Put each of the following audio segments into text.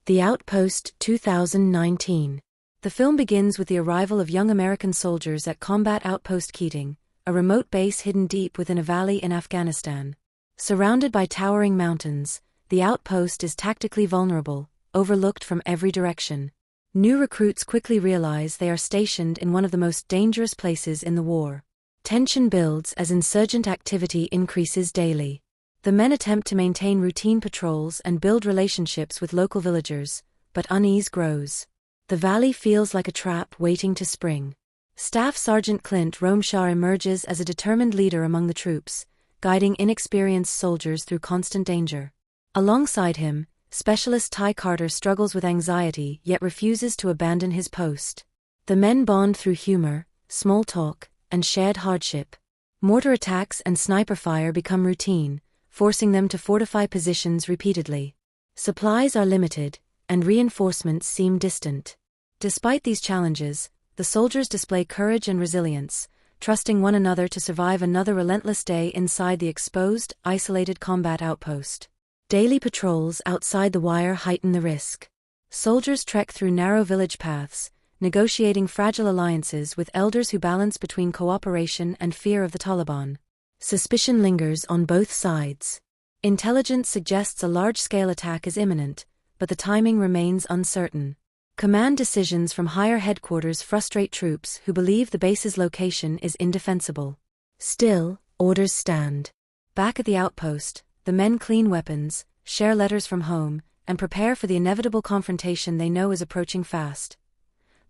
The Outpost 2019. The film begins with the arrival of young American soldiers at Combat Outpost Keating, a remote base hidden deep within a valley in Afghanistan. Surrounded by towering mountains, the outpost is tactically vulnerable, overlooked from every direction. New recruits quickly realize they are stationed in one of the most dangerous places in the war. Tension builds as insurgent activity increases daily. The men attempt to maintain routine patrols and build relationships with local villagers, but unease grows. The valley feels like a trap waiting to spring. Staff Sergeant Clint Romeshaw emerges as a determined leader among the troops, guiding inexperienced soldiers through constant danger. Alongside him, Specialist Ty Carter struggles with anxiety yet refuses to abandon his post. The men bond through humor, small talk, and shared hardship. Mortar attacks and sniper fire become routine, forcing them to fortify positions repeatedly. Supplies are limited, and reinforcements seem distant. Despite these challenges, the soldiers display courage and resilience, trusting one another to survive another relentless day inside the exposed, isolated combat outpost. Daily patrols outside the wire heighten the risk. Soldiers trek through narrow village paths, negotiating fragile alliances with elders who balance between cooperation and fear of the Taliban. Suspicion lingers on both sides. Intelligence suggests a large-scale attack is imminent, but the timing remains uncertain. Command decisions from higher headquarters frustrate troops who believe the base's location is indefensible. Still, orders stand. Back at the outpost, the men clean weapons, share letters from home, and prepare for the inevitable confrontation they know is approaching fast.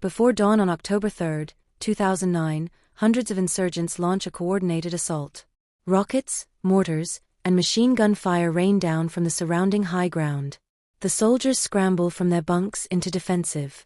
Before dawn on October 3, 2009, hundreds of insurgents launch a coordinated assault. Rockets, mortars, and machine gun fire rain down from the surrounding high ground. The soldiers scramble from their bunks into defensive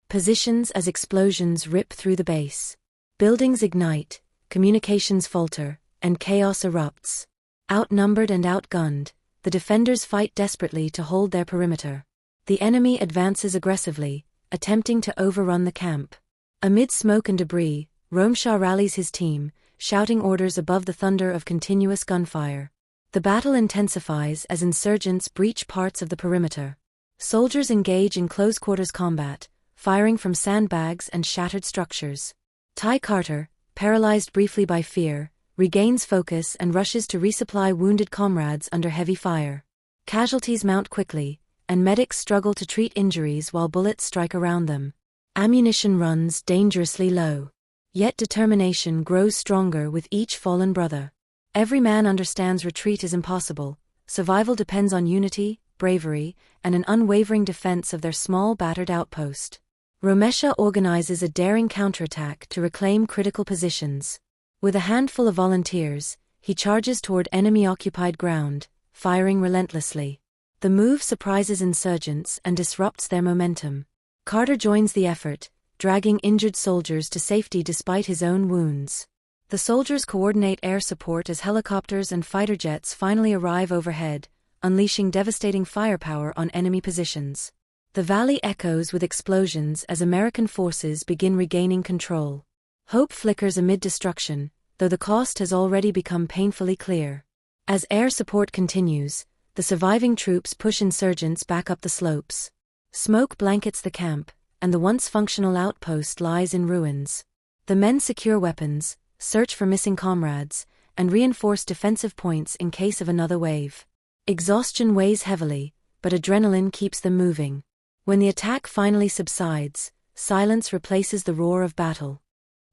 positions as explosions rip through the base. Buildings ignite, communications falter, and chaos erupts. Outnumbered and outgunned, the defenders fight desperately to hold their perimeter. The enemy advances aggressively, attempting to overrun the camp. Amid smoke and debris, Romeshaw rallies his team, shouting orders above the thunder of continuous gunfire. The battle intensifies as insurgents breach parts of the perimeter. Soldiers engage in close-quarters combat, firing from sandbags and shattered structures. Ty Carter, paralyzed briefly by fear, regains focus and rushes to resupply wounded comrades under heavy fire. Casualties mount quickly, and medics struggle to treat injuries while bullets strike around them. Ammunition runs dangerously low. Yet determination grows stronger with each fallen brother. Every man understands retreat is impossible. Survival depends on unity, bravery, and an unwavering defense of their small battered outpost. Romesha organizes a daring counterattack to reclaim critical positions. With a handful of volunteers, he charges toward enemy-occupied ground, firing relentlessly. The move surprises insurgents and disrupts their momentum. Carter joins the effort, dragging injured soldiers to safety despite his own wounds. The soldiers coordinate air support as helicopters and fighter jets finally arrive overhead, unleashing devastating firepower on enemy positions. The valley echoes with explosions as American forces begin regaining control. Hope flickers amid destruction, though the cost has already become painfully clear. As air support continues, the surviving troops push insurgents back up the slopes. Smoke blankets the camp, and the once functional outpost lies in ruins. The men secure weapons, search for missing comrades, and reinforce defensive points in case of another wave. Exhaustion weighs heavily, but adrenaline keeps them moving. When the attack finally subsides, silence replaces the roar of battle.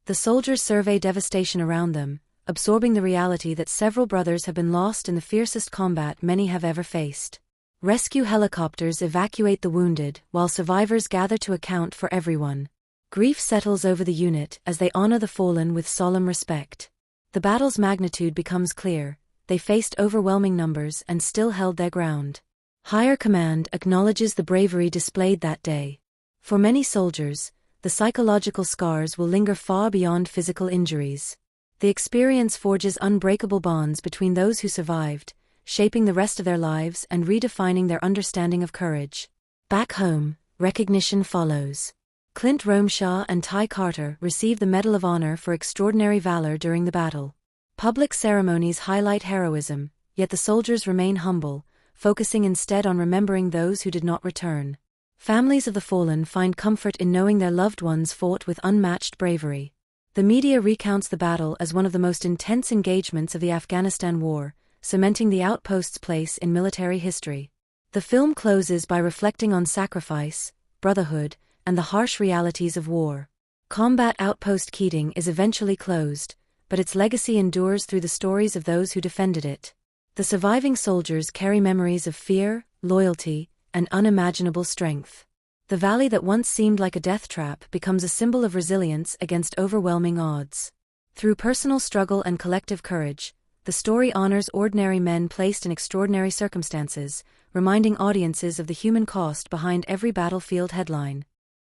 The soldiers survey devastation around them, absorbing the reality that several brothers have been lost in the fiercest combat many have ever faced. Rescue helicopters evacuate the wounded while survivors gather to account for everyone. Grief settles over the unit as they honor the fallen with solemn respect. The battle's magnitude becomes clear. They faced overwhelming numbers and still held their ground. Higher command acknowledges the bravery displayed that day. For many soldiers, the psychological scars will linger far beyond physical injuries. The experience forges unbreakable bonds between those who survived, shaping the rest of their lives and redefining their understanding of courage. Back home, recognition follows. Clint Romeshaw and Ty Carter receive the Medal of Honor for extraordinary valor during the battle. Public ceremonies highlight heroism, yet the soldiers remain humble, focusing instead on remembering those who did not return. Families of the fallen find comfort in knowing their loved ones fought with unmatched bravery. The media recounts the battle as one of the most intense engagements of the Afghanistan War, cementing the outpost's place in military history. The film closes by reflecting on sacrifice, brotherhood, and the harsh realities of war. Combat Outpost Keating is eventually closed, but its legacy endures through the stories of those who defended it. The surviving soldiers carry memories of fear, loyalty, and unimaginable strength. The valley that once seemed like a death trap becomes a symbol of resilience against overwhelming odds. Through personal struggle and collective courage, the story honors ordinary men placed in extraordinary circumstances, reminding audiences of the human cost behind every battlefield headline.